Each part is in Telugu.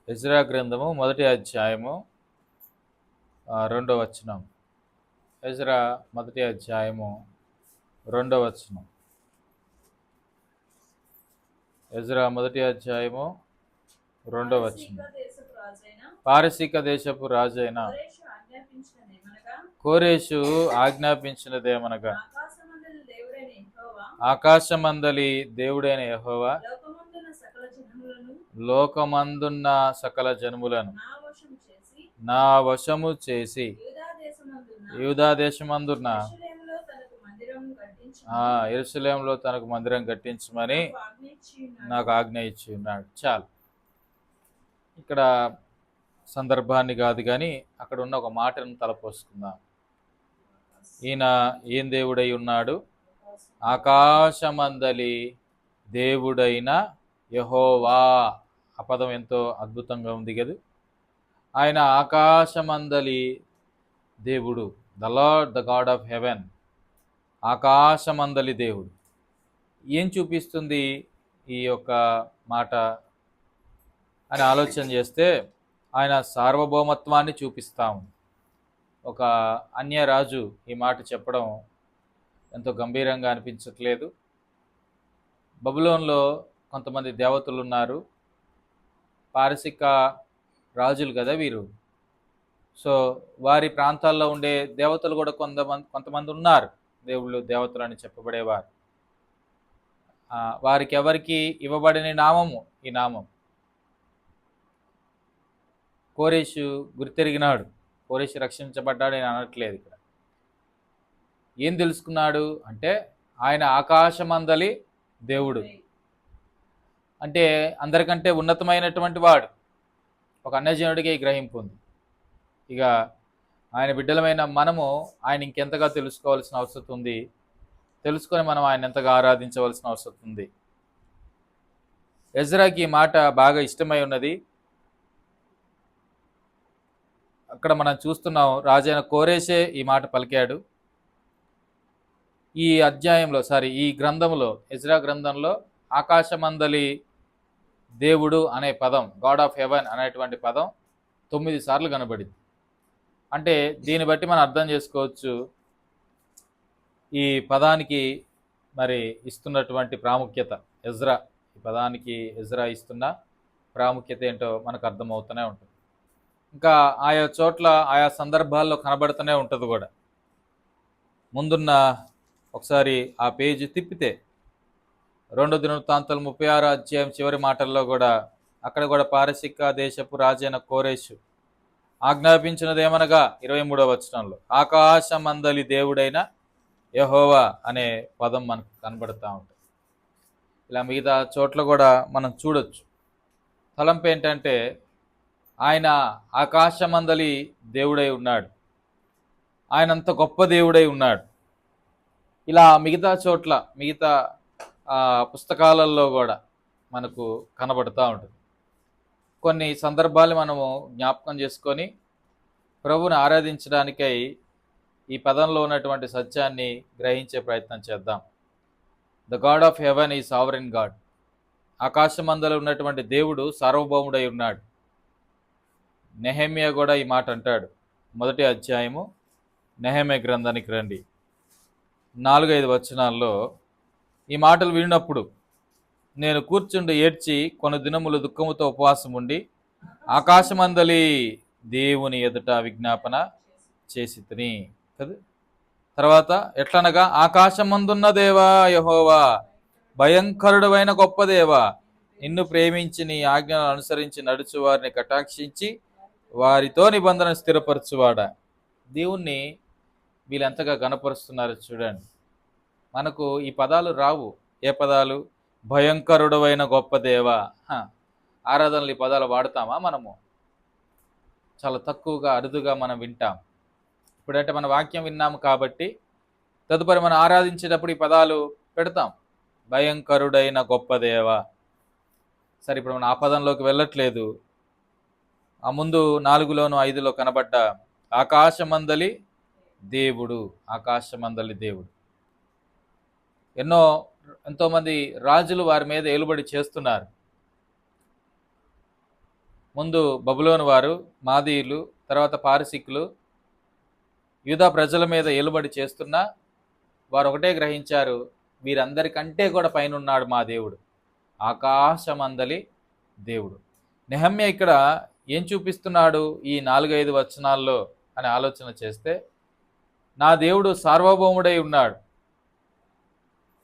ఎజ్రా గ్రంథము మొదటి అధ్యాయము 2వ వచనం. ఎజ్రా మొదటి అధ్యాయము 2వ వచనం. ఎజ్రా మొదటి అధ్యాయము 2వ వచనం. పారసీక దేశపు రాజైన కోరేషు ఆజ్ఞాపించినదేమనగా, ఆకాశమందలి దేవుడైన యెహోవా లోకమందున్న సకల జనములను నా వశము చేసి యూదా దేశమందున్న యెరూషలేములో తనకు మందిరం కట్టించమని నాకు ఆజ్ఞ ఇచ్చి ఉన్నాడు. చాలు. ఇక్కడ సందర్భాన్ని కాదు కానీ అక్కడ ఉన్న ఒక మాటను తలపోసుకుందాం. ఈయన ఏం దేవుడై ఉన్నాడు? ఆకాశమందలి దేవుడైన యెహోవా. ఆ పదం ఎంతో అద్భుతంగా ఉంది కదా. ఆయన ఆకాశమందలి దేవుడు, the lord, the god of heaven. ఆకాశమందలి దేవుడు. ఏం చూపిస్తుంది ఈ యొక్క మాట అని ఆలోచన చేస్తే, ఆయన సార్వభౌమత్వాన్ని చూపిస్తాము. ఒక అన్యరాజు ఈ మాట చెప్పడం ఎంతో గంభీరంగా అనిపించట్లేదు. బబులోన్లో కొంతమంది దేవతలు ఉన్నారు. పారసిక రాజులు కదా వీరు. సో వారి ప్రాంతాల్లో ఉండే దేవతలు కూడా కొంతమంది ఉన్నారు, దేవుళ్ళు దేవతలు అని చెప్పబడేవారు. వారికి ఎవరికి ఇవ్వబడిన నామము ఈ నామం. కోరేషు గుర్తెరిగినాడు, కోరేషు రక్షించబడ్డాడు అని అనట్లేదు. ఇక్కడ ఏం తెలుసుకున్నాడు అంటే, ఆయన ఆకాశమందలి దేవుడు అంటే అందరికంటే ఉన్నతమైనటువంటి వాడు. ఒక అన్యజనుడికి గ్రహింపు ఉంది. ఇక ఆయన బిడ్డలమైన మనము ఆయన ఇంకెంతగా తెలుసుకోవాల్సిన అవసరం ఉంది. తెలుసుకొని మనం ఆయన ఎంతగా ఆరాధించవలసిన అవసరం ఉంది. ఎజ్రాకి ఈ మాట బాగా ఇష్టమై ఉన్నది. అక్కడ మనం చూస్తున్నాం, రాజైన కోరేషే ఈ మాట పలికాడు. ఈ అధ్యాయంలో ఈ గ్రంథంలో, ఎజ్రా గ్రంథంలో ఆకాశమందలి దేవుడు అనే పదం, గాడ్ ఆఫ్ హెవెన్ అనేటువంటి పదం 9 సార్లు కనబడింది. అంటే దీన్ని బట్టి మనం అర్థం చేసుకోవచ్చు ఈ పదానికి మరి ఇస్తున్నటువంటి ప్రాముఖ్యత. ఈ పదానికి ఎజ్రా ఇస్తున్న ప్రాముఖ్యత ఏంటో మనకు అర్థమవుతూనే ఉంటుంది. ఇంకా ఆయా చోట్ల ఆయా సందర్భాల్లో కనబడుతూనే ఉంటుంది కూడా. ముందున్న ఒకసారి ఆ పేజీ తిప్పితే 2 దినవృత్తాంతాలు 36 అధ్యాయం చివరి మాటల్లో కూడా అక్కడ కూడా పారసీక దేశపు రాజైన కోరేషు ఆజ్ఞాపించినదేమనగా 23వ వచనంలో ఆకాశమందలి దేవుడైన యెహోవా అనే పదం మనకు కనబడుతూ ఉంటుంది. ఇలా మిగతా చోట్ల కూడా మనం చూడొచ్చు. తలంపు ఏంటంటే, ఆయన ఆకాశమందలి దేవుడై ఉన్నాడు, ఆయన అంత గొప్ప దేవుడై ఉన్నాడు. ఇలా మిగతా చోట్ల, మిగతా పుస్తకాలలో కూడా మనకు కనబడుతూ ఉంటుంది. కొన్ని సందర్భాలు మనము జ్ఞాపకం చేసుకొని ప్రభువుని ఆరాధించడానికై ఈ పదంలో ఉన్నటువంటి సత్యాన్ని గ్రహించే ప్రయత్నం చేద్దాం. ద గాడ్ ఆఫ్ హెవెన్ ఈ సావరెన్ గాడ్. ఆకాశమందలి ఉన్నటువంటి దేవుడు సార్వభౌముడై ఉన్నాడు. నెహెమ్యా కూడా ఈ మాట అంటాడు. మొదటి అధ్యాయము నెహెమ్యా గ్రంథానికి రండి. 4-5 వచనాల్లో ఈ మాటలు విన్నప్పుడు, నేను కూర్చుండి ఏడ్చి కొన్ని దినములు దుఃఖముతో ఉపవాసం ఉండి ఆకాశమందలి దేవుని ఎదుట విజ్ఞాపన చేసి తిని కదా. తర్వాత ఎట్లనగా, ఆకాశమందున్న దేవా యెహోవా, భయంకరుడమైన గొప్ప దేవా, నిన్ను ప్రేమించి నీ ఆజ్ఞలను అనుసరించి నడుచు వారిని కటాక్షించి వారితో నిబంధన స్థిరపరచువాడా. దేవుణ్ణి వీళ్ళెంతగా గణపరుస్తున్నారు చూడండి. మనకు ఈ పదాలు రావు. ఏ పదాలు? భయంకరుడవైన గొప్ప దేవా. ఆరాధనలు ఈ పదాలు వాడతామా? మనము చాలా తక్కువగా, అరుదుగా మనం వింటాం. ఇప్పుడంటే మన వాక్యం విన్నాము కాబట్టి తదుపరి మనం ఆరాధించేటప్పుడు ఈ పదాలు పెడతాం. భయంకరుడైన గొప్ప దేవా. సరే, ఇప్పుడు మనం ఆ పదంలోకి వెళ్ళట్లేదు. ఆ ముందు 4లోను 5లో కనబడ్డ ఆకాశమందలి దేవుడు, ఆకాశమందలి దేవుడు. ఎంతోమంది రాజులు వారి మీద ఏలుబడి చేస్తున్నారు. ముందు బబులోను వారు, మాదీయులు, తర్వాత పారసీకులు యూదా ప్రజల మీద ఏలుబడి చేస్తున్నా వారు ఒకటే గ్రహించారు, వీరందరికంటే కూడా పైనున్నాడు మా దేవుడు, ఆకాశమందలి దేవుడు. నెహమ్యా ఇక్కడ ఏం చూపిస్తున్నాడు ఈ 4-5 వచనాల్లో అని ఆలోచన చేస్తే, నా దేవుడు సార్వభౌముడై ఉన్నాడు.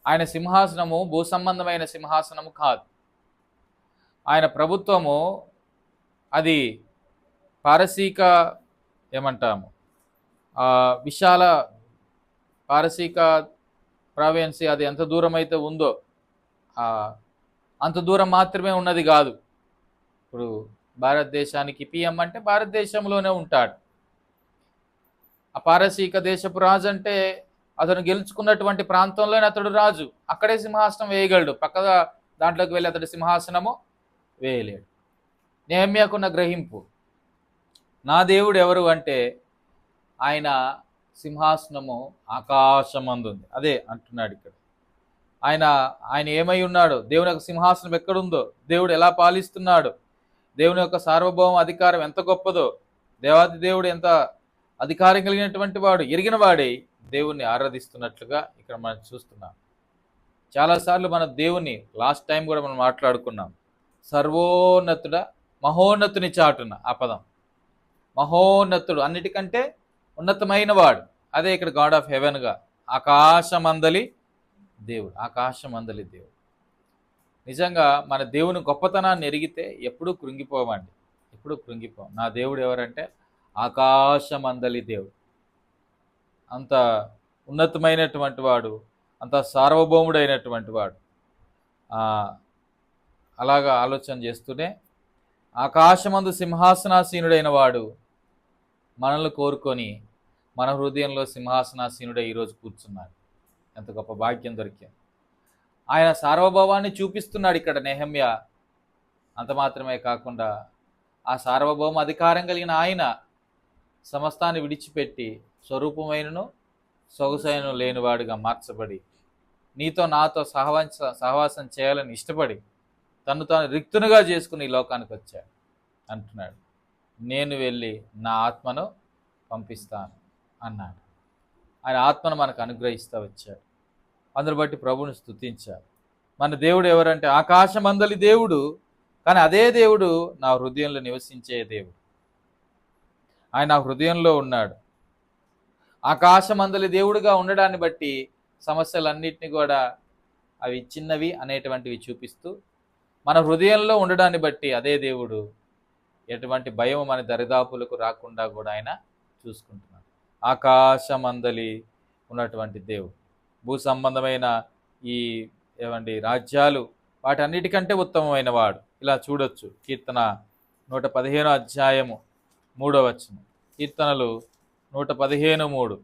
ఆయన సింహాసనము భూసంబంధమైన సింహాసనము కాదు. ఆయన ప్రభుత్వము అది పారసీక ఏమంటాము విశాల పారసీక ప్రావిన్సీ అది ఎంత దూరం అయితే ఉందో అంత దూరం మాత్రమే ఉన్నది కాదు. ఇప్పుడు భారతదేశానికి పిఎం అంటే భారతదేశంలోనే ఉంటాడు. ఆ పారసీక దేశపు రాజు అంటే అతను గెలుచుకున్నటువంటి ప్రాంతంలోనే అతడు రాజు, అక్కడే సింహాసనం వేయగలడు, పక్కగా దాంట్లోకి వెళ్ళి అతడు సింహాసనము వేయలేడు. నెహమ్యాకున్న గ్రహింపు, నా దేవుడు ఎవరు అంటే ఆయన సింహాసనము ఆకాశమందుంది. అదే అంటున్నాడు ఇక్కడ. ఆయన ఏమై ఉన్నాడు, దేవుని యొక్క సింహాసనం ఎక్కడుందో, దేవుడు ఎలా పాలిస్తున్నాడు, దేవుని యొక్క సార్వభౌమ అధికారం ఎంత గొప్పదో, దేవాది దేవుడు ఎంత అధికారం కలిగినటువంటి వాడు ఎరిగిన వాడే దేవుణ్ణి ఆరాధిస్తున్నట్లుగా ఇక్కడ మనం చూస్తున్నాం. చాలాసార్లు మన దేవుణ్ణి లాస్ట్ టైం కూడా మనం మాట్లాడుకున్నాం, సర్వోన్నతుడ మహోన్నతుని చాటున. ఆ పదం మహోన్నతుడు, అన్నిటికంటే ఉన్నతమైన వాడు. అదే ఇక్కడ గాడ్ ఆఫ్ హెవెన్గా ఆకాశమందలి దేవుడు, ఆకాశమందలి దేవుడు. నిజంగా మన దేవుని గొప్పతనాన్ని ఎరిగితే ఎప్పుడూ కృంగిపోవండి, ఎప్పుడూ కృంగిపోం. నా దేవుడు ఎవరంటే ఆకాశమందలి దేవుడు, అంత ఉన్నతమైనటువంటి వాడు, అంత సార్వభౌముడైనటువంటి వాడు. అలాగా ఆలోచన చేస్తూనే ఆకాశమందు సింహాసనాసీనుడైన వాడు మనల్ని కోరుకొని మన హృదయంలో సింహాసనాసీనుడై ఈరోజు కూర్చున్నాడు. ఎంత గొప్ప భాగ్యం దొరికింది. ఆయన సార్వభౌమాన్ని చూపిస్తున్నాడు ఇక్కడ నెహమ్యా. అంత మాత్రమే కాకుండా ఆ సార్వభౌమ అధికారం కలిగిన ఆయన సమస్తాన్ని విడిచిపెట్టి స్వరూపమైనను సొగసైన లేనివాడుగా మార్చబడి నీతో నాతో సహవాసం చేయాలని ఇష్టపడి తను తాను రిక్తునుగా చేసుకుని ఈ లోకానికి వచ్చాడు. అంటున్నాడు, నేను వెళ్ళి నా ఆత్మను పంపిస్తాను అన్నాడు. ఆయన ఆత్మను మనకు అనుగ్రహిస్తూ వచ్చాడు. అందును బట్టి ప్రభువుని స్తుతించారు. మన దేవుడు ఎవరంటే ఆకాశమందలి దేవుడు, కానీ అదే దేవుడు నా హృదయంలో నివసించే దేవుడు. ఆయన నా హృదయంలో ఉన్నాడు. ఆకాశమందలి దేవుడుగా ఉండడాన్ని బట్టి సమస్యలన్నింటినీ కూడా అవి చిన్నవి అనేటువంటివి చూపిస్తూ, మన హృదయంలో ఉండడాన్ని బట్టి అదే దేవుడు ఎటువంటి భయం మన దరిదాపులకు రాకుండా కూడా ఆయన చూసుకుంటున్నాడు. ఆకాశమందలి ఉన్నటువంటి దేవుడు, భూ సంబంధమైన ఈ రాజ్యాలు వాటన్నిటికంటే ఉత్తమమైన వాడు. ఇలా చూడొచ్చు. కీర్తన 115 అధ్యాయము 3వ వచనం. కీర్తనలు 115:3.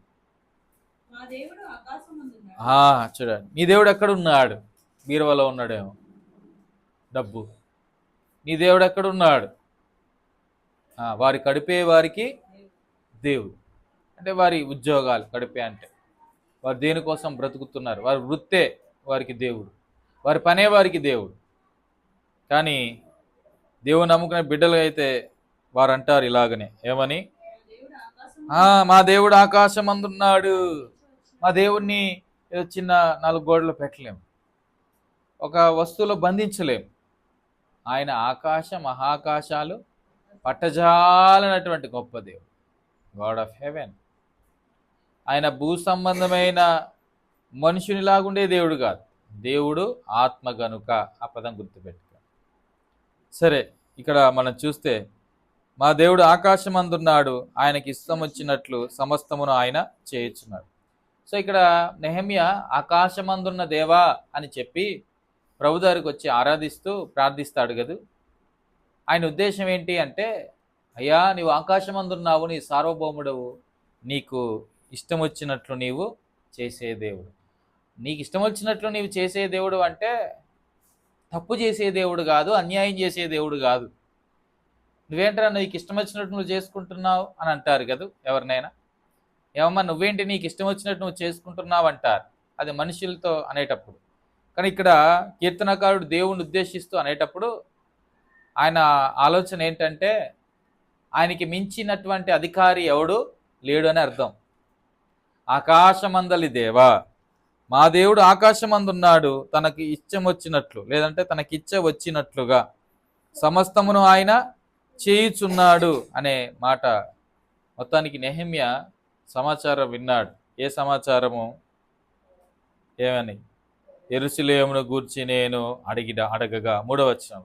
చూడండి, నీ దేవుడు ఎక్కడ ఉన్నాడు? బీరువాలో ఉన్నాడేమో డబ్బు. నీ దేవుడు ఎక్కడున్నాడు? వారి కడిపే వారికి దేవుడు అంటే వారి ఉద్యోగాలు కడిపే అంటే వారు దేనికోసం బ్రతుకుతున్నారు, వారి వృత్తే వారికి దేవుడు, వారి పనే వారికి దేవుడు. కానీ దేవుని నమ్ముకునే బిడ్డలు అయితే వారు అంటారు ఇలాగనే, ఏమని? మా దేవుడు ఆకాశం అందున్నాడు. మా దేవుణ్ణి ఏదో చిన్న 4 గోడలు పెట్టలేము, ఒక వస్తువులో బంధించలేము. ఆయన ఆకాశ మహాకాశాలు పట్టజాలనటువంటి గొప్ప దేవుడు, గాడ్ ఆఫ్ హెవెన్. ఆయన భూ సంబంధమైన మనుషునిలాగుండే దేవుడు కాదు, దేవుడు ఆత్మ గనుక. ఆ పదం గుర్తుపెట్టుకో. సరే, ఇక్కడ మనం చూస్తే మా దేవుడు ఆకాశమందున్నాడు, ఆయనకి ఇష్టం వచ్చినట్లు సమస్తమును ఆయన చేయుచున్నాడు. సో ఇక్కడ నెహమ్యా ఆకాశమందున్న దేవా అని చెప్పి ప్రభు దగ్గరికి వచ్చి ఆరాధిస్తూ ప్రార్థిస్తాడు కదా. ఆయన ఉద్దేశం ఏంటి అంటే, అయ్యా నీవు ఆకాశమందున్నావు, నీ సార్వభౌముడవు, నీకు ఇష్టం వచ్చినట్లు నీవు చేసే దేవుడు. నీకు ఇష్టం వచ్చినట్లు నీవు చేసే దేవుడు అంటే తప్పు చేసే దేవుడు కాదు, అన్యాయం చేసే దేవుడు కాదు. నువ్వేంటరా నీకు ఇష్టం వచ్చినట్టు నువ్వు చేసుకుంటున్నావు అని అంటారు కదా ఎవరినైనా. ఏమమ్మా నువ్వేంటి నీకు ఇష్టం వచ్చినట్టు నువ్వు చేసుకుంటున్నావు అంటారు, అది మనుషులతో అనేటప్పుడు. కానీ ఇక్కడ కీర్తనకారుడు దేవుణ్ణి ఉద్దేశిస్తూ అనేటప్పుడు ఆయన ఆలోచన ఏంటంటే ఆయనకి మించినటువంటి అధికారి ఎవడు లేడు అని అర్థం. ఆకాశమందలి దేవా, మా దేవుడు ఆకాశమందున్నాడు, తనకి ఇష్టం వచ్చినట్లు, లేదంటే తనకిచ్చ వచ్చినట్లుగా సమస్తమును ఆయన చేయుచున్నాడు అనే మాట. మొత్తానికి నెహెమ్యా సమాచారం విన్నాడు. ఏ సమాచారము? ఏమని? యెరూషలేమును గూర్చి నేను అడగగా 3వ వచనం,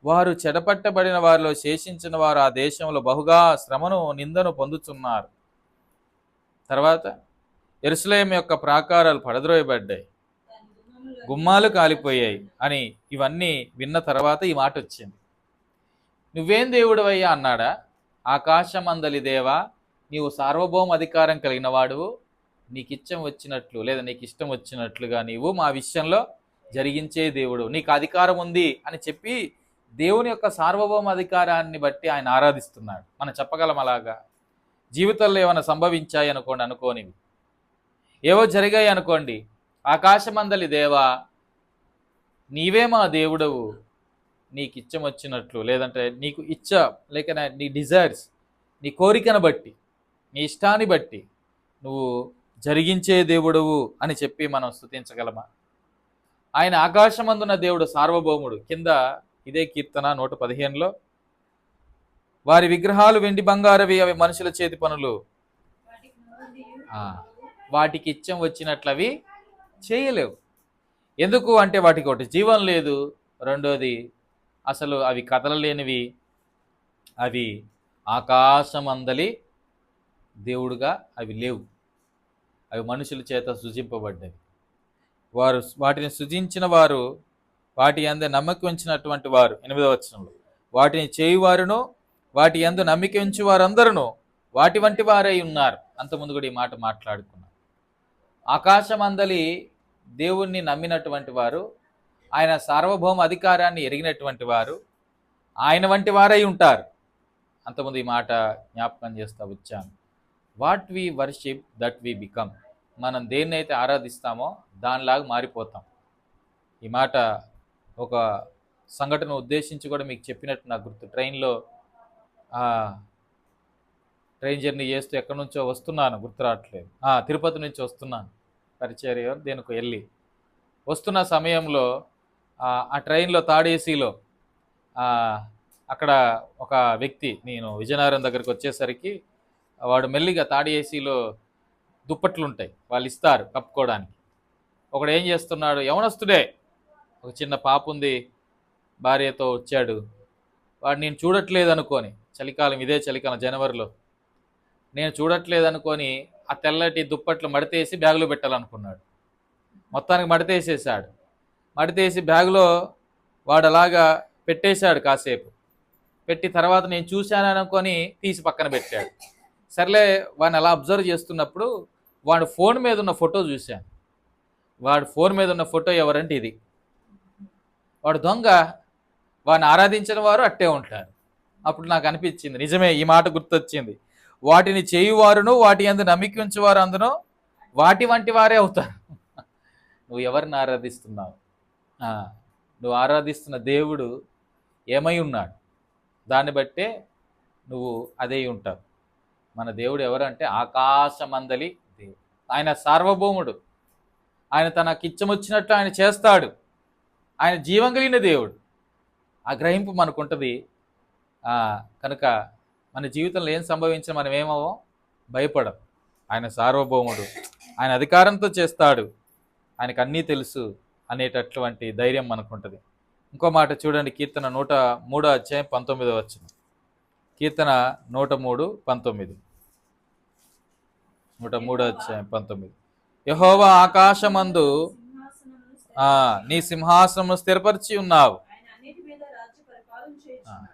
వారు చెడపట్టబడిన వారిలో శేషించిన వారు ఆ దేశంలో బహుగా శ్రమను నిందను పొందుతున్నారు. తర్వాత యెరూషలేము యొక్క ప్రాకారాలు పడద్రోయబడ్డాయి, గుమ్మాలు కాలిపోయాయి అని ఇవన్నీ విన్న తర్వాత ఈ మాట వచ్చింది. నువ్వేం దేవుడవయ్యా అన్నాడా? ఆకాశమందలి దేవా, నీవు సార్వభౌమ అధికారం కలిగిన వాడువు, నీకు ఇష్టం వచ్చినట్లు లేదా నీకు ఇష్టం వచ్చినట్లుగా నీవు మా విషయంలో జరిగించే దేవుడు, నీకు అధికారం ఉంది అని చెప్పి దేవుని యొక్క సార్వభౌమ అధికారాన్ని బట్టి ఆయన ఆరాధిస్తున్నాడు. మనం చెప్పగలం అలాగా? జీవితంలో ఏమైనా సంభవించాయి అనుకోండి, అనుకోనివి ఏవో జరిగాయి అనుకోండి, ఆకాశమందలి దేవా నీవే మా దేవుడవు, నీకు ఇష్టం వచ్చినట్లు, లేదంటే నీకు ఇచ్చ లేక నీ డిజైర్స్, నీ కోరికను బట్టి, నీ ఇష్టాన్ని బట్టి నువ్వు జరిగించే దేవుడవు అని చెప్పి మనం స్తుతించగలమా? ఆయన ఆకాశమందున్న దేవుడు, సార్వభౌముడు. కింద ఇదే కీర్తన 115లో, వారి విగ్రహాలు వెండి బంగారవి, అవి మనుషుల చేతి పనులు, వాటికి ఇచ్చం వచ్చినట్లవి చేయలేవు. ఎందుకు అంటే వాటికి ఒకటి జీవం లేదు, రెండోది అసలు అవి కదలలేనివి, అవి ఆకాశమందలి దేవుడుగా అవి లేవు, అవి మనుషుల చేత సృజింపబడ్డవి. వారు వాటిని సృజించిన వారు వాటి యందు నమ్మకం ఉంచినటువంటి వారు. 8వ వచనంలో, వాటిని చేయువారును వాటి యందు నమ్మిక ఉంచి వారందరూ వాటి వంటి వారై ఉన్నారు. అంతకుముందు కూడా ఈ మాట మాట్లాడుకున్నాం. ఆకాశమందలి దేవుణ్ణి నమ్మినటువంటి వారు, ఆయన సార్వభౌమ అధికారాన్ని ఎరిగినటువంటి వారు ఆయన వంటి వారై ఉంటారు. అంతకుముందు ఈ మాట జ్ఞాపకం చేస్తూ వచ్చాను. What we worship that we become. మనం దేన్నైతే ఆరాధిస్తామో దానిలాగా మారిపోతాం. ఈ మాట ఒక సంఘటన ఉద్దేశించి కూడా మీకు చెప్పినట్టు నాకు గుర్తు. ట్రైన్లో ట్రైన్ జర్నీ చేస్తూ ఎక్కడి నుంచో వస్తున్నాను, గుర్తు రావట్లేదు, తిరుపతి నుంచి వస్తున్నాను, పరిచర్య దేనికి వెళ్ళి వస్తున్న సమయంలో ఆ ట్రైన్లో థర్డ్ ఏసీలో అక్కడ ఒక వ్యక్తి, నేను విజయనగరం దగ్గరికి వచ్చేసరికి వాడు మెల్లిగా థర్డ్ ఏసీలో దుప్పట్లు ఉంటాయి, వాళ్ళు ఇస్తారు కప్పుకోవడానికి. ఒకడు ఏం చేస్తున్నాడు, యవనస్తుడే, ఒక చిన్న పాప ఉంది, భార్యతో వచ్చాడు. వాడు నేను చూడట్లేదు అనుకొని, చలికాలం, ఇదే చలికాలం జనవరిలో, నేను చూడట్లేదు అనుకొని ఆ తెల్లటి దుప్పట్లు మడితేసి బ్యాగులో పెట్టాలనుకున్నాడు. మొత్తానికి మడితేసేసాడు. మడితేసి బ్యాగులో వాడు అలాగా పెట్టేశాడు. కాసేపు పెట్టి తర్వాత నేను చూశాను అనుకొని తీసి పక్కన పెట్టాడు. సర్లే, వాడిని అలా అబ్జర్వ్ చేస్తున్నప్పుడు వాడు ఫోన్ మీద ఉన్న ఫోటో చూశాను. వాడు ఫోన్ మీద ఉన్న ఫోటో ఎవరంటే ఇది. వాడు దొంగ, వాడిని ఆరాధించిన వారు అట్టే ఉంటారు. అప్పుడు నాకు అనిపించింది, నిజమే, ఈ మాట గుర్తొచ్చింది. వాటిని చేయువారును వాటి యందు నమ్మిక ఉంచేవారు అందును వాటి వంటి వారే అవుతారు. నువ్వు ఎవరిని ఆరాధిస్తున్నావు? నువ్వు ఆరాధిస్తున్న దేవుడు ఏమై ఉన్నాడు, దాన్ని బట్టే నువ్వు అదే ఉంటావు. మన దేవుడు ఎవరంటే ఆకాశమందలి దేవుడు. ఆయన సార్వభౌముడు. ఆయన తనకి ఇచ్చమొచ్చినట్లు ఆయన చేస్తాడు. ఆయన జీవం కలిగిన దేవుడు. ఆ గ్రహింపు మనకుంటుంది. కనుక మన జీవితంలో ఏం సంభవించినా మనం ఏమవో భయపడం. ఆయన సార్వభౌముడు, ఆయన అధికారంతో చేస్తాడు, ఆయనకు అన్నీ తెలుసు అనేటటువంటి ధైర్యం మనకుంటుంది. ఇంకో మాట చూడండి, కీర్తన 103వ అధ్యాయం 19వ వచనం. కీర్తన 103:19. 103వ అధ్యాయం 19. యెహోవా ఆకాశమందు నీ సింహాసనము స్థిరపరిచి ఉన్నావు.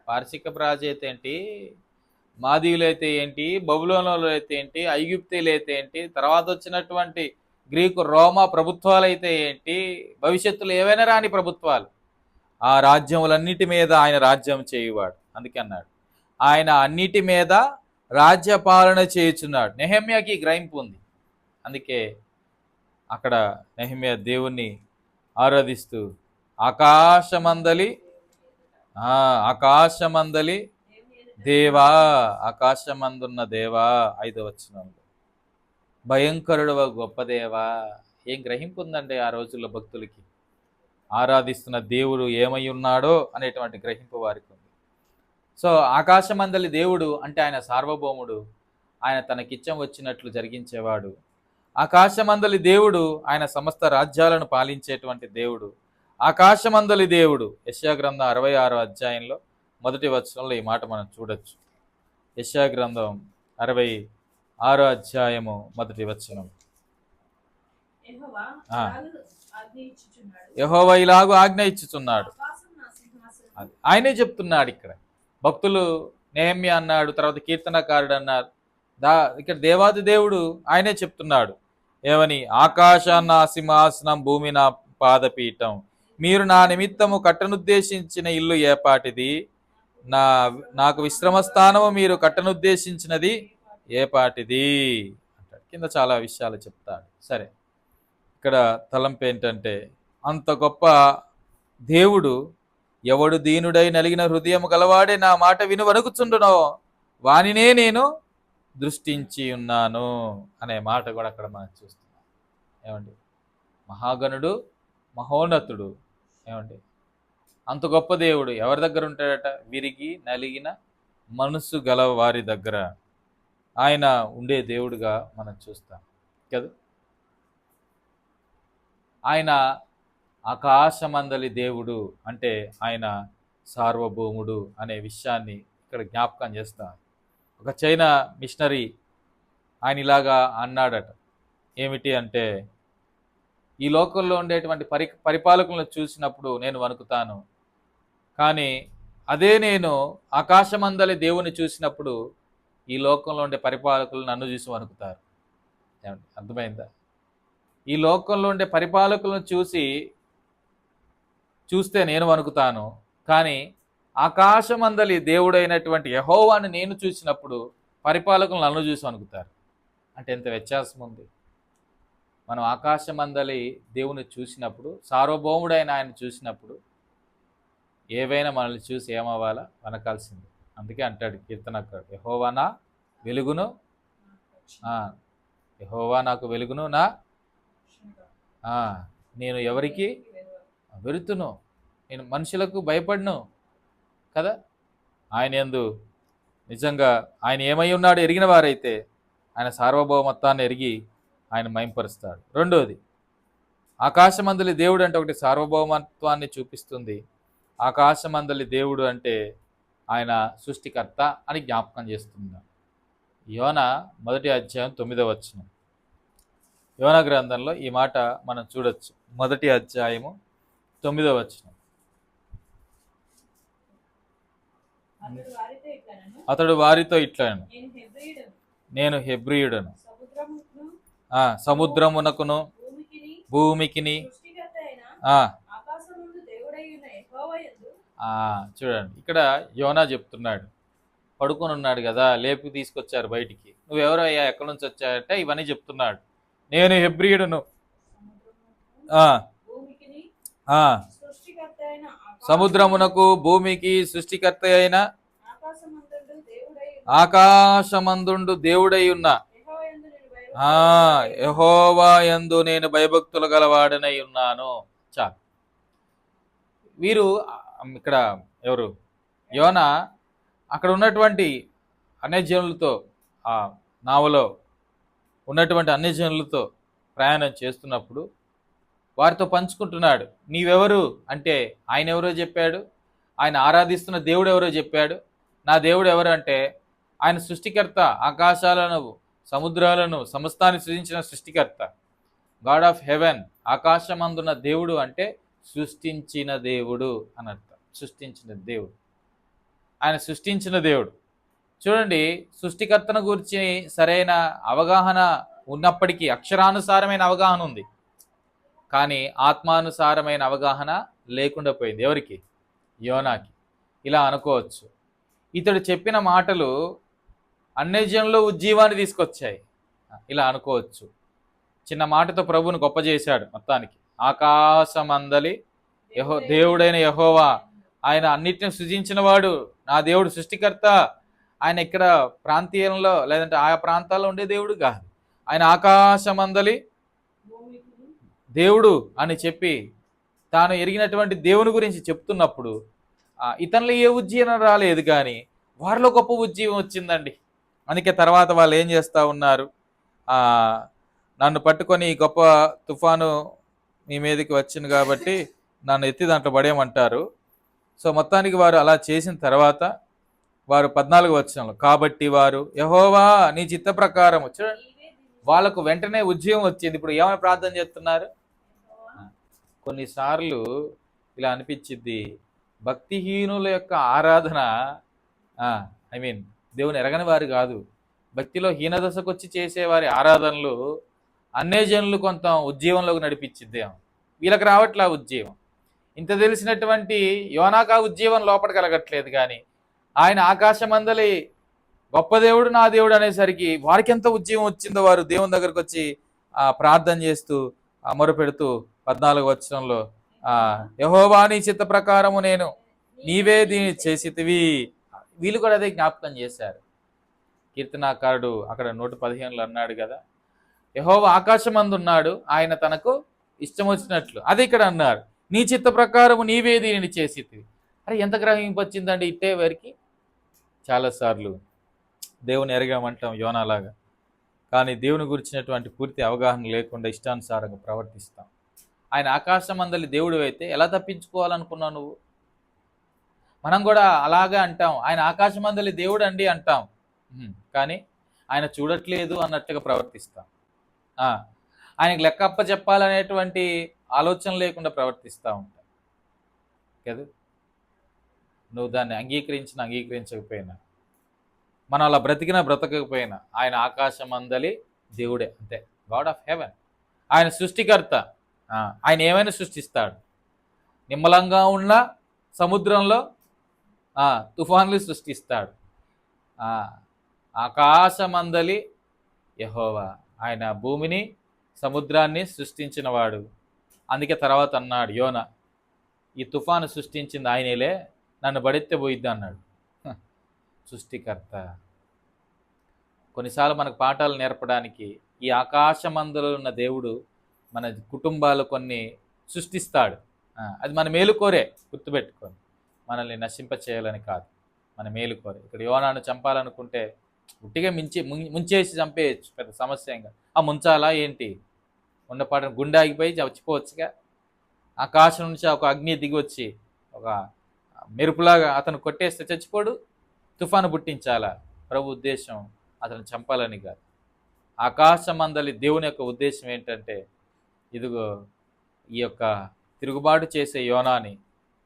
పార్శికపు రాజు అయితే ఏంటి, మాదీయులు అయితే ఏంటి, బబులోనులు అయితే ఏంటి, ఐగుప్తీయులు అయితే ఏంటి, తర్వాత వచ్చినటువంటి గ్రీకు రోమా ప్రభుత్వాలు అయితే ఏంటి, భవిష్యత్తులో ఏవైనా రాని ప్రభుత్వాలు, ఆ రాజ్యములన్నిటి మీద ఆయన రాజ్యం చేయువాడు. అందుకే అన్నాడు, ఆయన అన్నిటి మీద రాజ్యపాలన చేయుచున్నాడు. నెహెమ్యాకి గ్రహింపు ఉంది. అందుకే అక్కడ నెహెమ్యా దేవుణ్ణి ఆరాధిస్తూ ఆకాశమందలి ఆకాశమందలి దేవా, ఆకాశమందున్న దేవా. 5వ వచనంలో భయంకరుడు గొప్ప దేవా. ఏం గ్రహింపు ఉందండి ఆ రోజుల్లో భక్తులకి? ఆరాధిస్తున్న దేవుడు ఏమై ఉన్నాడో అనేటువంటి గ్రహింపు వారికి ఉంది. సో ఆకాశమందలి దేవుడు అంటే ఆయన సార్వభౌముడు, ఆయన తనకిచ్చం వచ్చినట్లు జరిగించేవాడు. ఆకాశమందలి దేవుడు ఆయన సమస్త రాజ్యాలను పాలించేటువంటి దేవుడు. ఆకాశమందలి దేవుడు. యెషయా గ్రంథం 66వ అధ్యాయంలో 1వ వచనంలో ఈ మాట మనం చూడొచ్చు. యెషయా గ్రంథం 66వ అధ్యాయము 1వ వచనం. యెహోవా ఇలాగు ఆజ్ఞ ఇచ్చుచున్నాడు. ఆయనే చెప్తున్నాడు. ఇక్కడ భక్తులు నెహెమ్యా అన్నాడు, తర్వాత కీర్తనకారుడు అన్నారు. ఇక్కడ దేవాది దేవుడు ఆయనే చెప్తున్నాడు. ఏమని? ఆకాశాన్న సింహాసనం, భూమి నా పాదపీఠం. మీరు నా నిమిత్తము కట్టనుద్దేశించిన ఇల్లు ఏపాటిది? నాకు విశ్రమస్థానము మీరు కట్టనుద్దేశించినది ఏపాటిది అంటాడు. కింద చాలా విషయాలు చెప్తాడు. సరే, ఇక్కడ తలంపు ఏంటంటే, అంత గొప్ప దేవుడు, ఎవడు దీనుడై నలిగిన హృదయము గలవాడే నా మాట విను వణుకుచుండునో వానినే నేను దృష్టించి ఉన్నాను అనే మాట కూడా అక్కడ మనం చూస్తున్నాం. ఏమండి? మహాగణుడు, మహోన్నతుడు. ఏమండి? అంత గొప్ప దేవుడు ఎవరి దగ్గర ఉంటాడట? విరిగి నలిగిన మనసు గల వారి దగ్గర ఆయన ఉండే దేవుడుగా మనం చూస్తాం కదా. ఆయన ఆకాశమందలి దేవుడు అంటే ఆయన సార్వభౌముడు అనే విషయాన్ని ఇక్కడ జ్ఞాపకం చేస్తాం. ఒక చైనా మిషనరీ ఆయన ఇలాగా అన్నాడట. ఏమిటి అంటే, ఈ లోకంలో ఉండేటువంటి పరిపాలకులను చూసినప్పుడు నేను వణుకుతాను, కానీ అదే నేను ఆకాశమందలి దేవుని చూసినప్పుడు ఈ లోకంలో ఉండే పరిపాలకులు నన్ను చూసి వణుకుతారు. అర్థమైందా? ఈ లోకంలో ఉండే పరిపాలకులను చూస్తే నేను వణుకుతాను, కానీ ఆకాశమందలి దేవుడైనటువంటి యెహోవాను నేను చూసినప్పుడు పరిపాలకులు నన్ను చూసి వణుకుతారు. అంటే ఎంత వ్యత్యాసం ఉంది. మనం ఆకాశమందలి దేవుని చూసినప్పుడు, సార్వభౌముడైన ఆయన చూసినప్పుడు ఏవైనా మనల్ని చూసి ఏమవ్వాలా? వనకాల్సింది. అందుకే అంటాడు కీర్తనకారుడు, యెహోవా నా వెలుగును, యెహోవా నాకు వెలుగును, నేను ఎవరికి వెరుతును, నేను మనుషులకు భయపడను కదా. ఆయన యందు నిజంగా ఆయన ఏమై ఉన్నాడో ఎరిగిన వారైతే ఆయన సార్వభౌమత్వాన్ని ఎరిగి ఆయన మహింపరుస్తాడు. రెండోది, ఆకాశమందలి దేవుడు అంటే ఒకటి సార్వభౌమత్వాన్ని చూపిస్తుంది. ఆకాశమందలి దేవుడు అంటే ఆయన సృష్టికర్త అని జ్ఞాపకం చేస్తున్నాడు. యోనా 1వ అధ్యాయం 9వ వచనం. యోనా గ్రంథంలో ఈ మాట మనం చూడొచ్చు. 1వ అధ్యాయము 9వ వచనం. అతడు వారితో ఇట్లను, నేను హెబ్రీయుడను, సముద్రమునకును భూమికిని. చూడండి, ఇక్కడ యోనా చెప్తున్నాడు. పడుకొని ఉన్నాడు కదా, లేపి తీసుకొచ్చారు బయటికి. నువ్వెవరో అయ్యా, ఎక్కడి నుంచి వచ్చాయంటే ఇవన్నీ చెప్తున్నాడు. నేను హెబ్రీయుడను, సముద్రమునకు భూమికి సృష్టికర్త అయిన ఆకాశమందుండు దేవుడై ఉన్న యెహోవా యందు నేను భయభక్తులు గలవాడనై ఉన్నాను. చాలు. వీరు ఇక్కడ ఎవరు? యోనా అక్కడ ఉన్నటువంటి అన్యజనులతో, ఆ నావలో ఉన్నటువంటి అన్యజనులతో ప్రయాణం చేస్తున్నప్పుడు వారితో పంచుకుంటున్నాడు. నీవెవరు అంటే ఆయన ఎవరో చెప్పాడు, ఆయన ఆరాధిస్తున్న దేవుడు ఎవరో చెప్పాడు. నా దేవుడు ఎవరు అంటే ఆయన సృష్టికర్త, ఆకాశాలను సముద్రాలను సమస్తాన్ని సృష్టించిన సృష్టికర్త, గాడ్ ఆఫ్ హెవెన్. ఆకాశమందున్న దేవుడు అంటే సృష్టించిన దేవుడు అని అర్థం. సృష్టించిన దేవుడు, ఆయన సృష్టించిన దేవుడు. చూడండి, సృష్టికర్తను గురించి సరైన అవగాహన ఉన్నప్పటికీ, అక్షరానుసారమైన అవగాహన ఉంది, కానీ ఆత్మానుసారమైన అవగాహన లేకుండా పోయింది. ఎవరికి? యోనాకి. ఇలా అనుకోవచ్చు, ఇతడు చెప్పిన మాటలు అన్యజనుల్లో ఉజ్జీవాన్ని తీసుకొచ్చాయి. ఇలా అనుకోవచ్చు. చిన్న మాటతో ప్రభువును గొప్ప చేశాడు మొత్తానికి. ఆకాశమందలి దేవుడైన యెహోవా ఆయన అన్నిటిని సృజించిన వాడు, నా దేవుడు సృష్టికర్త. ఆయన ఇక్కడ ప్రాంతీయంలో లేదంటే ఆయా ప్రాంతాల్లో ఉండే దేవుడు కాదు. ఆయన ఆకాశమందలి దేవుడు అని చెప్పి తాను ఎరిగినటువంటి దేవుని గురించి చెప్తున్నప్పుడు ఇతనిలో ఏ ఉజ్జీవనం రాలేదు, కానీ వారిలో గొప్ప ఉజ్జీవం వచ్చిందండి. అందుకే తర్వాత వాళ్ళు ఏం చేస్తూ ఉన్నారు, నన్ను పట్టుకొని గొప్ప తుఫాను మీ మీదకి వచ్చింది కాబట్టి నన్ను ఎత్తి దాంట్లో పడేయమంటారు. సో మొత్తానికి వారు అలా చేసిన తర్వాత వారు 14 వచనంలో, కాబట్టి వారు యెహోవా నీ చిత్త ప్రకారం, చూడండి వాళ్ళకు వెంటనే ఉద్యోగం వచ్చింది. ఇప్పుడు ఏమైనా ప్రార్థన చేస్తున్నారు? కొన్నిసార్లు ఇలా అనిపించిద్ది, భక్తిహీనుల యొక్క ఆరాధన దేవుని ఎరగని వారు కాదు, భక్తిలో హీనదశకు వచ్చి చేసేవారి ఆరాధనలు అన్యజనులు కొంత ఉజ్జీవంలోకి నడిపించిద్దేమో. వీళ్ళకి రావట్లే ఉజ్జీవం. ఇంత తెలిసినటువంటి యోనాకు ఆ ఉజ్జీవం లోపల కలగట్లేదు, కానీ ఆయన ఆకాశమందలి గొప్ప దేవుడు నా దేవుడు అనేసరికి వారికి ఎంత ఉజ్జీవం వచ్చిందో వారు దేవుని దగ్గరకు వచ్చి ప్రార్థన చేస్తూ మొరపెడుతూ 14వ వచనంలో యెహోవా నీ చిత్త ప్రకారము నేను నీవే దీన్ని చేసితివి. వీళ్ళు కూడా అదే జ్ఞాపకం చేశారు. కీర్తనాకారుడు అక్కడ 115లో అన్నాడు కదా, యెహోవా ఆకాశమందున్నాడు, ఆయన తనకు ఇష్టం వచ్చినట్లు. అది ఇక్కడ అన్నారు, నీ చిత్త ప్రకారము నీవే దీనిని చేసితివి. అరే ఎంత గ్రహింపు వచ్చిందండి ఇట్టే వారికి. చాలాసార్లు దేవుని ఎరగామంటాం యోనాలాగా, కానీ దేవుని గురించినటువంటి పూర్తి అవగాహన లేకుండా ఇష్టానుసారంగా ప్రవర్తిస్తాం. ఆయన ఆకాశమందలి దేవుడు అయితే ఎలా తప్పించుకోవాలనుకున్నావు నువ్వు? మనం కూడా అలాగే అంటాం, ఆయన ఆకాశమందలి దేవుడు అండి అంటాం, కానీ ఆయన చూడట్లేదు అన్నట్టుగా ప్రవర్తిస్తాం. ఆయనకు లెక్క అప్ప చెప్పాలనేటువంటి ఆలోచన లేకుండా ప్రవర్తిస్తూ ఉంటాం కదా. నువ్వు దాన్ని అంగీకరించకపోయినా, మనం అలా బ్రతకకపోయినా ఆయన ఆకాశమందలి దేవుడే, అంతే. గాడ్ ఆఫ్ హెవెన్, ఆయన సృష్టికర్త. ఆయన ఏమైనా సృష్టిస్తాడు. నిమ్మలంగా ఉన్న సముద్రంలో తుఫాన్లు సృష్టిస్తాడు. ఆకాశమందలి యెహోవా, ఆయన భూమిని సముద్రాన్ని సృష్టించిన వాడు. అందుకే తర్వాత అన్నాడు యోనా, ఈ తుఫాను సృష్టించింది ఆయనేలే, నన్ను బడెత్తే పోయిద్ది అన్నాడు. సృష్టికర్త. కొన్నిసార్లు మనకు పాఠాలు నేర్పడానికి ఈ ఆకాశమందులో ఉన్న దేవుడు మన కుటుంబాలు కొన్ని సృష్టిస్తాడు. అది మన మేలు కోరే, గుర్తుపెట్టుకొని, మనల్ని నశింప చేయాలని కాదు, మన మేలు కోరే. ఇక్కడ యోనాను చంపాలనుకుంటే ఉట్టిగా ముంచేసి చంపేయచ్చు, పెద్ద సమస్య ఏం కాదు. ముంచాలా ఏంటి? ఉండపాటు గుండె ఆగిపోయి చచ్చిపోవచ్చుగా. ఆకాశం నుంచి ఒక అగ్ని దిగి వచ్చి ఒక మెరుపులాగా అతను కొట్టేస్తే చచ్చిపోడు. తుఫాను పుట్టించాలా? ప్రభు ఉద్దేశం అతను చంపాలని కాదు. ఆకాశమందలి దేవుని యొక్క ఉద్దేశం ఏంటంటే, ఇదిగో ఈ యొక్క తిరుగుబాటు చేసే యోనాని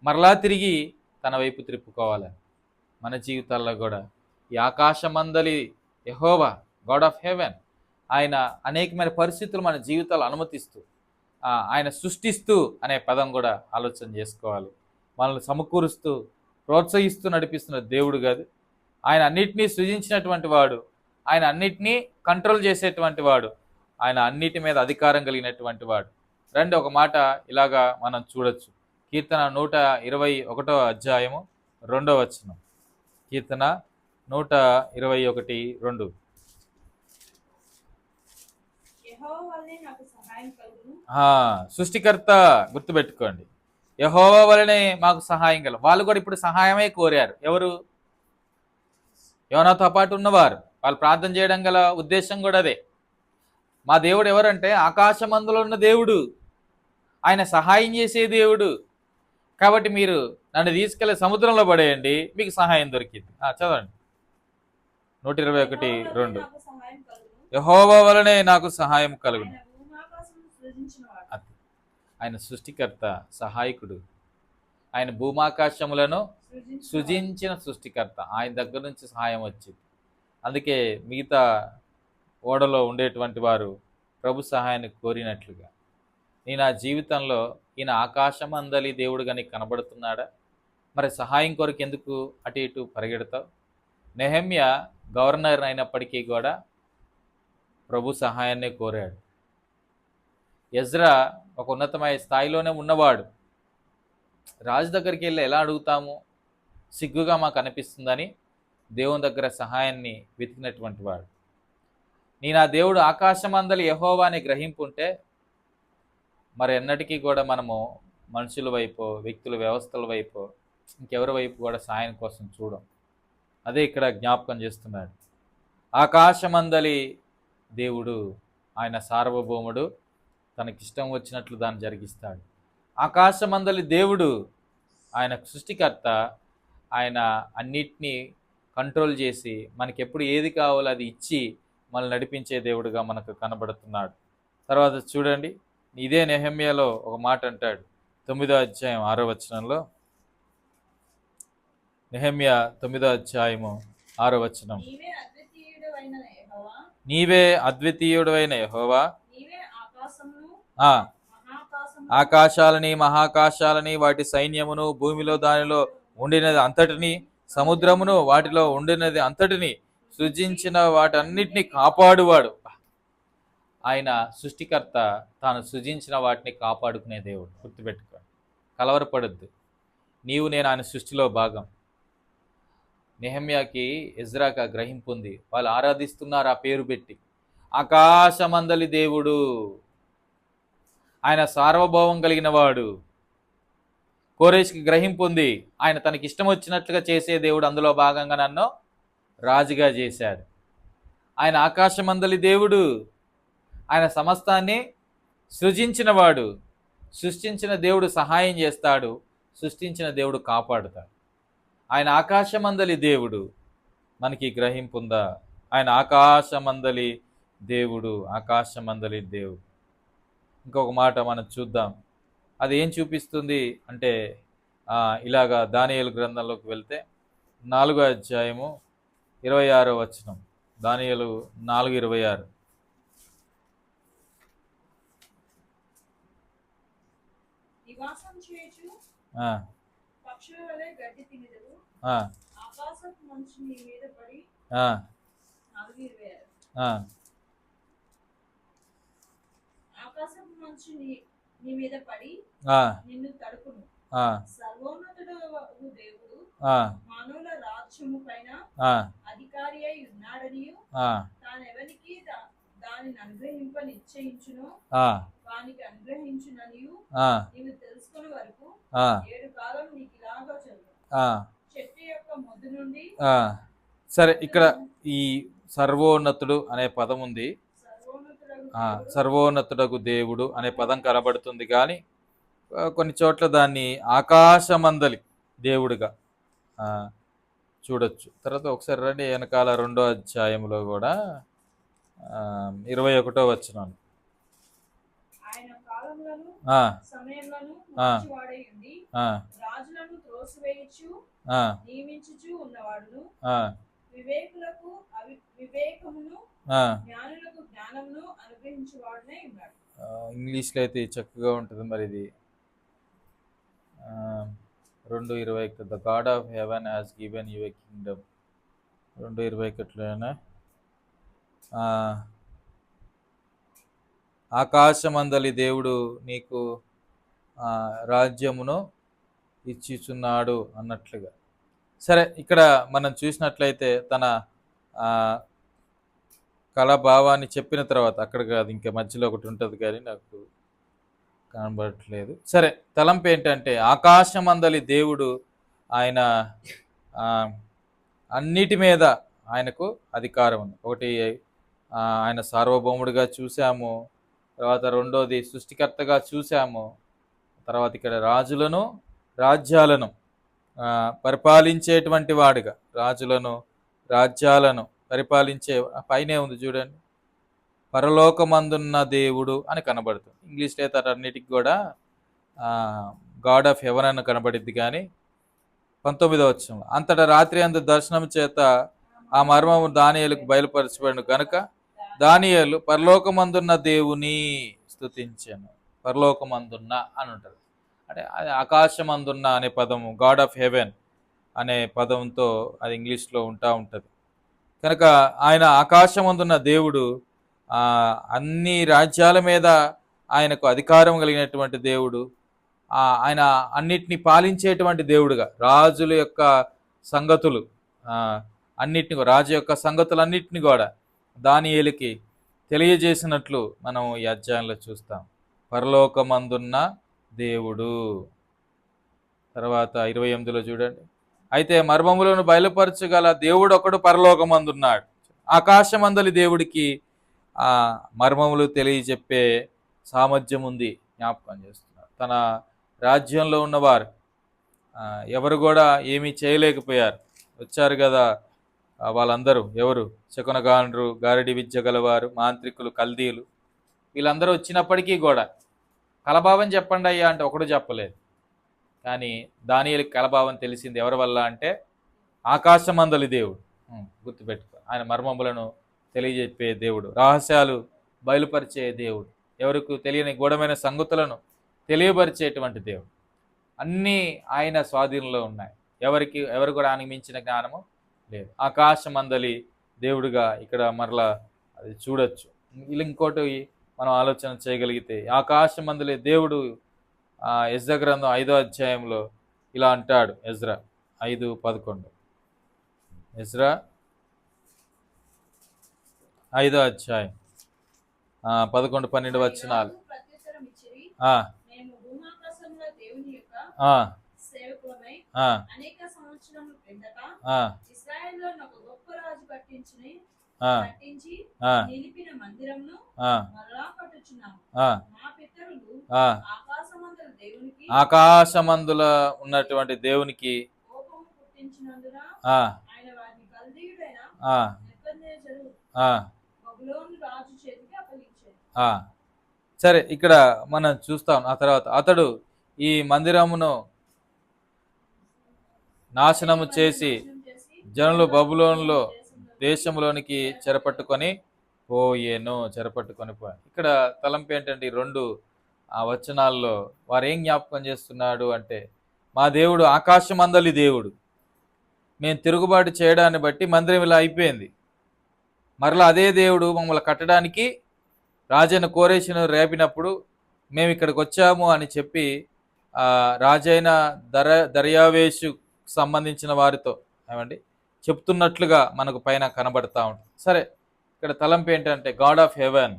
మరలా తిరిగి తన వైపు త్రిప్పుకోవాలని. మన జీవితాల్లో కూడా ఈ ఆకాశమందలి యెహోవా, గాడ్ ఆఫ్ హెవెన్, ఆయన అనేకమైన పరిస్థితులు మన జీవితాలు అనుమతిస్తూ, ఆయన సృష్టిస్తూ అనే పదం కూడా ఆలోచన చేసుకోవాలి. మనల్ని సమకూరుస్తూ ప్రోత్సహిస్తూ నడిపిస్తున్న దేవుడు కాదు. ఆయన అన్నిటినీ సృజించినటువంటి వాడు, ఆయన అన్నిటినీ కంట్రోల్ చేసేటువంటి వాడు, ఆయన అన్నిటి మీద అధికారం కలిగినటువంటి వాడు. రండి ఒక మాట ఇలాగా మనం చూడొచ్చు. కీర్తన 121వ అధ్యాయము 2వ వచనం. కీర్తన 121:2. సృష్టికర్త, గుర్తుపెట్టుకోండి, యెహోవా వలనే మాకు సహాయం కల. వాళ్ళు కూడా ఇప్పుడు సహాయమే కోరారు. ఎవరు? యోనాతో పాటు ఉన్నవారు. వాళ్ళు ప్రార్థన చేయడం గల ఉద్దేశం కూడా అదే. మా దేవుడు ఎవరంటే ఆకాశమందులో ఉన్న దేవుడు, ఆయన సహాయం చేసే దేవుడు. కాబట్టి మీరు నన్ను తీసుకెళ్లి సముద్రంలో పడేయండి, మీకు సహాయం దొరికింది. చదవండి 121:2. యెహోవా వలనే నాకు సహాయం కలుగును. ఆయన సృష్టికర్త, సహాయకుడు. ఆయన భూమాకాశములను సృజించిన సృష్టికర్త. ఆయన దగ్గర నుంచి సహాయం వచ్చింది. అందుకే మిగతా ఓడలో ఉండేటువంటి వారు ప్రభు సహాయాన్ని కోరినట్లుగా, నీ నా జీవితంలో ఈయన ఆకాశమందలి దేవుడుగా నీకు కనబడుతున్నాడా? మరి సహాయం కొరకు ఎందుకు అటు ఇటు పరిగెడతావు? నెహెమ్యా గవర్నర్ అయినప్పటికీ కూడా ప్రభు సహాయాన్నే కోరాడు. ఎజ్రా ఒక ఉన్నతమైన స్థాయిలోనే ఉన్నవాడు, రాజు దగ్గరికి వెళ్ళి ఎలా అడుగుతాము, సిగ్గుగా మాకు అనిపిస్తుందని దేవుని దగ్గర సహాయాన్ని వెతికినటువంటి వాడు. నేను ఆ దేవుడు ఆకాశమందలి యెహోవా అని గ్రహింపుంటే మరి ఎన్నటికీ కూడా మనము మనుషుల వైపు, వ్యక్తుల వ్యవస్థల వైపు, ఇంకెవరి వైపు కూడా సహాయం కోసం చూడం. అదే ఇక్కడ జ్ఞాపకం చేస్తున్నాడు. ఆకాశమందలి దేవుడు, ఆయన సార్వభౌముడు, తనకిష్టం వచ్చినట్లు దాన్ని జరిగిస్తాడు. ఆకాశమందలి దేవుడు, ఆయన సృష్టికర్త, ఆయన అన్నిటినీ కంట్రోల్ చేసి మనకెప్పుడు ఏది కావాలో అది ఇచ్చి మనల్ని నడిపించే దేవుడుగా మనకు కనబడుతున్నాడు. తర్వాత చూడండి, ఇదే నెహెమ్యాలో ఒక మాట అంటాడు, 9వ అధ్యాయం 6వ వచనంలో. నెహెమ్యా 9వ అధ్యాయము 6వ వచనం. నీవే అద్వితీయుడైన యెహోవా, ఆకాశాలని మహాకాశాలని వాటి సైన్యమును, భూమిలో దానిలో ఉండినది అంతటిని, సముద్రమును వాటిలో ఉండినది అంతటిని సృజించిన వాటన్నిటిని కాపాడువాడు. ఆయన సృష్టికర్త, తాను సృజించిన వాటిని కాపాడుకునే దేవుడు. గుర్తుపెట్టుకోండి, కలవరపడద్దు. నీవు నేను ఆయన సృష్టిలో భాగం. నెహెమ్యాకి, ఎజ్రాకి గ్రహింపు ఉంది. వాళ్ళు ఆరాధిస్తున్నారు ఆ పేరు పెట్టి. ఆకాశమందలి దేవుడు, ఆయన సార్వభౌమం కలిగిన వాడు. కోరేష్కి గ్రహింపు ఉంది, ఆయన తనకి ఇష్టం వచ్చినట్లుగా చేసే దేవుడు. అందులో భాగంగా నన్ను రాజుగా చేశాడు. ఆయన ఆకాశమందలి దేవుడు, ఆయన సమస్తాన్ని సృజించినవాడు. సృష్టించిన దేవుడు సహాయం చేస్తాడు, సృష్టించిన దేవుడు కాపాడుతాడు. ఆయన ఆకాశమందలి దేవుడు. మనకి గ్రహింపు ఉందా? ఆయన ఆకాశమందలి దేవుడు, ఆకాశమందలి దేవుడు. ఇంకొక మాట మనం చూద్దాం. అది ఏం చూపిస్తుంది అంటే, ఇలాగా దానియేలు గ్రంథంలోకి వెళ్తే 4వ అధ్యాయము 26వ వచనం. దానియేలు 4:26. నీ మీద పడి నిన్ను తడుపును. సర్వోన్నతుడు దేవుడు మానవుల రాజ్యము పైన అధికారి అయి ఉన్నాడనియు, తానెవనికి దానిని అనుగ్రహింప నిశ్చయించును వానికి అనుగ్రహించుననియు నీవు తెలుసుకునే వరకు 7 కాలం నీకు ఇలాగా జరుగును. చెట్టు యొక్క మొద్దు నుండి. సరే, ఇక్కడ ఈ సర్వోన్నతుడు అనే పదం ఉంది. సర్వోన్నతుడగు దేవుడు అనే పదం కనబడుతుంది, కానీ కొన్ని చోట్ల దాన్ని ఆకాశమందలి దేవుడుగా చూడొచ్చు. తర్వాత ఒకసారి రండి, వెనకాల 2వ అధ్యాయంలో కూడా 21వ వచనం. ఇంగ్లీష్లో అయితే చక్కగా ఉంటుంది. మరి ఇది 2:21, the god of haven has given you a Kingdom. 2:21 ఆకాశమందలి దేవుడు నీకు రాజ్యమును ఇచ్చిచున్నాడు అన్నట్లుగా. సరే, ఇక్కడ మనం చూసినట్లయితే తన కళాభావాన్ని చెప్పిన తర్వాత, అక్కడ కాదు, ఇంకా మధ్యలో ఒకటి ఉంటుంది కానీ నాకు కనబడట్లేదు. సరే, తలంపు ఏంటంటే ఆకాశమందలి దేవుడు, ఆయన అన్నిటి మీద ఆయనకు అధికారం ఉంది. ఒకటి ఆయన సార్వభౌముడిగా చూసాము, తర్వాత రెండోది సృష్టికర్తగా చూసాము, తర్వాత ఇక్కడ రాజులను రాజ్యాలను పరిపాలించేటువంటి వాడుగా, రాజులను రాజ్యాలను పరిపాలించే, పైనే ఉంది చూడండి, పరలోకమందున్న దేవుడు అని కనబడుతుంది. ఇంగ్లీష్లో అయితే అన్నిటికి కూడా గాడ్ ఆఫ్ హెవెన్ అని కనబడిద్ది. కానీ 19వ వచనం, అంతటా రాత్రి అందు దర్శనం చేత ఆ మర్మము దానియేలుకు బయలుపరచబడిన కనుక దానియేలు పరలోకమందున్న దేవుని స్తుతించెను. పరలోకమందున్న అని ఉంటుంది, అంటే అది ఆకాశమందున్న అనే పదము, గాడ్ ఆఫ్ హెవెన్ అనే పదంతో అది ఇంగ్లీష్లో ఉంటుంది. కనుక ఆయన ఆకాశమందున్న దేవుడు, అన్ని రాజ్యాల మీద ఆయనకు అధికారం కలిగినటువంటి దేవుడు. ఆయన అన్నిటినీ పాలించేటువంటి దేవుడుగా, రాజుల యొక్క సంగతులు అన్నిటిని, రాజు యొక్క సంగతులన్నిటిని కూడా దానియేలుకి తెలియజేసినట్లు మనం ఈ అధ్యాయంలో చూస్తాం. పరలోకమందున్న దేవుడు. తర్వాత 28లో చూడండి, అయితే మర్మములను బయలుపరచగల దేవుడు ఒకడు పరలోకమందున్నాడు. ఆకాశమందలి దేవుడికి మర్మములు తెలియజెప్పే సామర్థ్యం ఉంది. జ్ఞాపకం చేస్తున్నారు. తన రాజ్యంలో ఉన్నవారు ఎవరు కూడా ఏమీ చేయలేకపోయారు. వచ్చారు కదా వాళ్ళందరూ, ఎవరు? శకునగాండ్రు, గారడి విద్య గలవారు, మాంత్రికులు, కల్దీలు, వీళ్ళందరూ వచ్చినప్పటికీ కూడా కలభావం చెప్పండి అయ్యా అంటే ఒకడు చెప్పలేదు. కానీ దానియేలుకి కలభావం తెలిసింది ఎవరి వల్ల అంటే ఆకాశమందలి దేవుడు. గుర్తుపెట్టుకో, ఆయన మర్మములను తెలియజెప్పే దేవుడు, రహస్యాలు బయలుపరిచే దేవుడు, ఎవరికి తెలియని గూఢమైన సంగతులను తెలియపరిచేటువంటి దేవుడు. అన్నీ ఆయన స్వాధీనంలో ఉన్నాయి. ఎవరు కూడా ఆయనకు మించిన జ్ఞానము లేదు. ఆకాశమందలి దేవుడుగా ఇక్కడ మరలా అది చూడొచ్చు. ఇలా ఇంకోటి మనం ఆలోచన చేయగలిగితే, ఆకాశమందలి దేవుడు ఎజ్రా గ్రంథం 5వ అధ్యాయంలో ఇలా అంటాడు. ఎజ్రా 5:11. ఎజ్రా 5వ అధ్యాయం 11-12 వచనాలు. ఆకాశమందుల ఉన్నటువంటి దేవునికి సరే, ఇక్కడ మనం చూస్తాం. ఆ తర్వాత అతడు ఈ మందిరమును నాశనము చేసి జనులు బబులోనులో దేశంలోనికి చెరపట్టుకొని పోయారు. ఇక్కడ తలంపు ఏంటంటే, ఈ 2 వచనాల్లో వారు ఏం జ్ఞాపకం చేస్తున్నాడు అంటే, మా దేవుడు ఆకాశమందలి దేవుడు, మేము తిరుగుబాటు చేయడాన్ని బట్టి మందిరం ఇలా అయిపోయింది. మరలా అదే దేవుడు మమ్మల్ని కట్టడానికి రాజైన కోరేషును రేపినప్పుడు మేము ఇక్కడికి వచ్చాము అని చెప్పి రాజైన దర్యావేషు సంబంధించిన వారితో ఏమండి చెప్తున్నట్లుగా మనకు పైన కనబడతా ఉంటుంది. సరే, ఇక్కడ తలంపు ఏంటంటే, గాడ్ ఆఫ్ హెవెన్,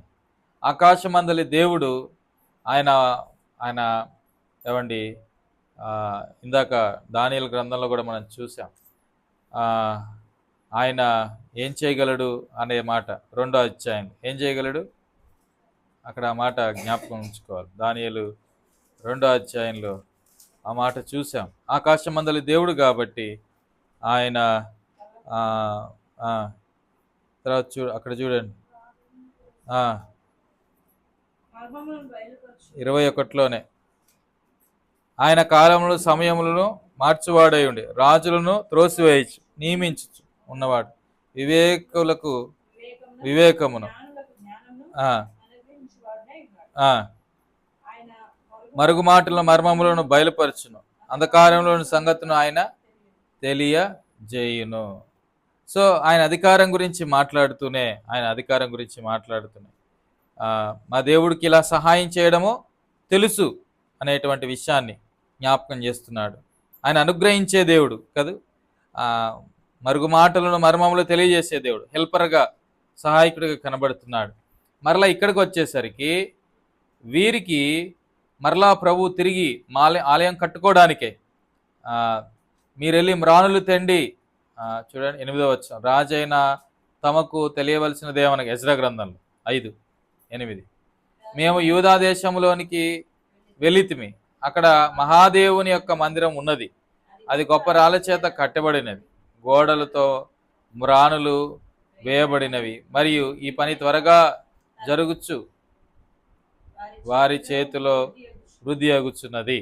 ఆకాశమందలి దేవుడు, ఆయన ఏమండి ఇందాక దానియేలు గ్రంథంలో కూడా మనం చూసాం. ఆయన ఏం చేయగలడు అనే మాట 2వ అధ్యాయం. ఏం చేయగలడు అక్కడ ఆ మాట జ్ఞాపకం ఉంచుకోవాలి. దానియేలు 2వ అధ్యాయంలో ఆ మాట చూసాం. ఆకాశమందలి దేవుడు కాబట్టి ఆయన తర్వాత అక్కడ చూడండి 21లోనే, ఆయన కాలములు సమయములను మార్చువాడై ఉండి రాజులను త్రోసివేయచ్చు నియమించు ఉన్నవాడు, వివేకులకు వివేకమును మరుగు మాటలను మర్మములను బయలుపరచును, అంధకారంలోని సంగతును ఆయన తెలియజేయును. సో ఆయన అధికారం గురించి మాట్లాడుతూనే మా దేవుడికి ఇలా సహాయం చేయడము తెలుసు అనేటువంటి విషయాన్ని జ్ఞాపకం చేస్తున్నాడు. ఆయన అనుగ్రహించే దేవుడు కదూ, మరుగు మాటలను మర్మములు తెలియజేసే దేవుడు, హెల్పర్గా, సహాయకుడిగా కనబడుతున్నాడు. మరలా ఇక్కడికి వచ్చేసరికి వీరికి మరలా ప్రభు తిరిగి ఆలయం కట్టుకోవడానికే మీరెళ్ళి మ్రానులు తెండి. చూడండి 8వ వచనం, రాజైన తమకు తెలియవలసినదేమనగా ఎజ్రా గ్రంథంలో 5:8, మేము యూదా దేశంలోనికి వెళ్ళితిమి, అక్కడ మహాదేవుని యొక్క మందిరం ఉన్నది, అది గొప్ప రాళ్ళ చేత కట్టబడినది, గోడలతో మ్రానులు వేయబడినవి, మరియు ఈ పని త్వరగా జరుగుచ్చు, వారి చేతిలో వృద్ధి అగుచున్నది.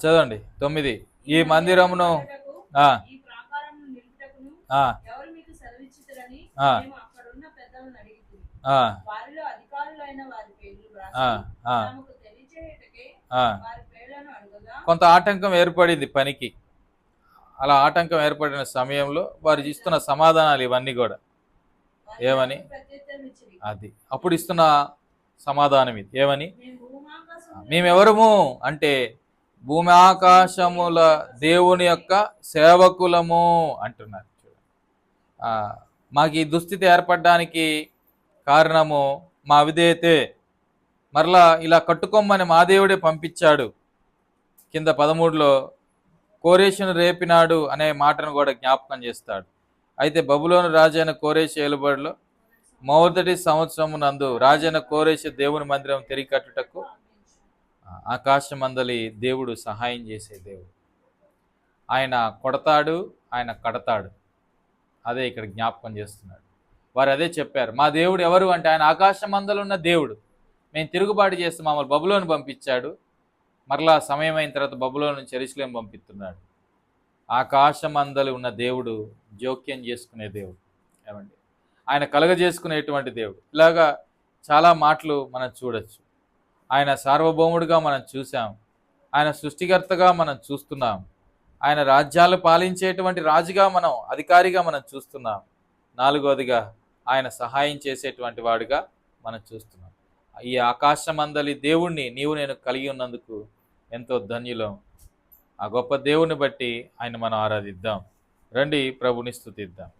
చదవండి 9, ఈ మందిరమును కొంత ఆటంకం ఏర్పడింది పనికి. అలా ఆటంకం ఏర్పడిన సమయంలో వారు ఇస్తున్న సమాధానాలు ఇవన్నీ కూడా ఏమని, అది అప్పుడు ఇస్తున్న సమాధానం ఇది. ఏమని? మేము భూమాకాశముల మేమెవరము అంటే భూమి ఆకాశముల దేవుని యొక్క సేవకులము అంటున్నారు. ఆ, మాకు ఈ దుస్థితి ఏర్పడడానికి కారణము మా అవిధేయతే. మరలా ఇలా కట్టుకోమని మా దేవుడే పంపించాడు. కింద 13లో కోరేషును రేపినాడు అనే మాటను కూడా జ్ఞాపకం చేస్తాడు. అయితే బబులోను రాజైన కోరేషు ఏలుబడిలో మొదటి సంవత్సరమునందు రాజైన కోరేషు దేవుని మందిరం తిరిగి కట్టుటకు ఆకాశమందలి దేవుడు సహాయం చేసే దేవుడు. ఆయన కొడతాడు, ఆయన కడతాడు. అదే ఇక్కడ జ్ఞాపకం చేస్తున్నాడు. వారు అదే చెప్పారు, మా దేవుడు ఎవరు అంటే ఆయన ఆకాశమందలు ఉన్న దేవుడు. మేము తిరుగుబాటు చేస్తే మమ్మల్ని బబులోను పంపించాడు, మరలా సమయం అయిన తర్వాత బబులోను నుంచి యెరూషలేము పంపిస్తున్నాడు. ఆకాశమందలి ఉన్న దేవుడు జోక్యం చేసుకునే దేవుడు. ఏమండి, ఆయన కలగజేసుకునేటువంటి దేవుడు. ఇలాగా చాలా మాటలు మనం చూడొచ్చు. ఆయన సార్వభౌముడిగా మనం చూసాం, ఆయన సృష్టికర్తగా మనం చూస్తున్నాం, ఆయన రాజ్యాలు పాలించేటువంటి రాజుగా మనం అధికారిగా మనం చూస్తున్నాం. నాలుగవదిగా ఆయన సహాయం చేసేటువంటి వాడిగా మనం చూస్తున్నాం. ఈ ఆకాశమందలి దేవుణ్ణి నీవు నేను కలిగి ఉన్నందుకు ఎంతో ధన్యులం. ఆ గొప్ప దేవుని బట్టి ఆయన మనం ఆరాధిద్దాం. రండి ప్రభుని స్తుతిద్దాం.